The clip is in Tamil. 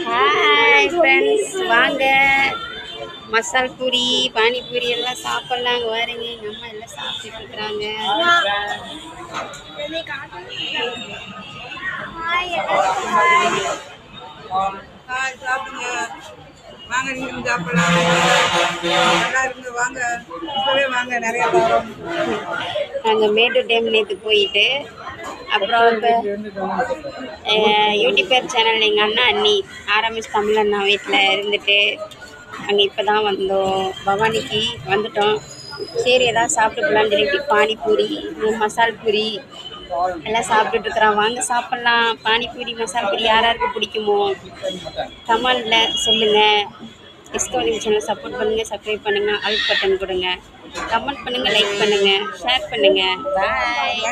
ஹாய் ஃப்ரெண்ட்ஸ், வாங்க மசால் பூரி பானிபூரி எல்லாம் சாப்பிட்லாங்க. வாருங்க, எங்கள் அம்மா எல்லாம் சாப்பிட்டுட்டு இருக்கிறாங்க. சாப்பிடுங்க, வாங்க, நீங்களும் சாப்பிடலாம். நல்லா இருந்து வாங்க, இப்பவே வாங்க, நிறைய தரோம். நாங்கள் மேட்டூர் டேம் நேற்று போயிட்டு அப்புறம் இப்போ யூடியூபர் சேனல் எங்கள் அண்ணா அண்ணி ஆர்எம்எஸ் தமிழ் அண்ணா வீட்டில் இருந்துட்டு அங்கே இப்போ தான் வந்தோம். பவானிக்கு வந்துட்டோம். சரி, எதாவது சாப்பிட்டு போகலான்னு சொல்லிட்டு பானிபூரி மசால் பூரி எல்லாம் சாப்பிட்டுட்டு இருக்கிறோம். வாங்க சாப்பிட்லாம். பானிபூரி மசால் பூரி யாராருக்கு பிடிக்குமோ கமெண்டில் சொல்லுங்கள். டிஸ்கவரி சேனல் சப்போர்ட் பண்ணுங்கள், சப்ஸ்கிரைப் பண்ணுங்கள், ஆல் பட்டன் கொடுங்க, கமெண்ட் பண்ணுங்கள், லைக் பண்ணுங்கள், ஷேர் பண்ணுங்கள். பாய்.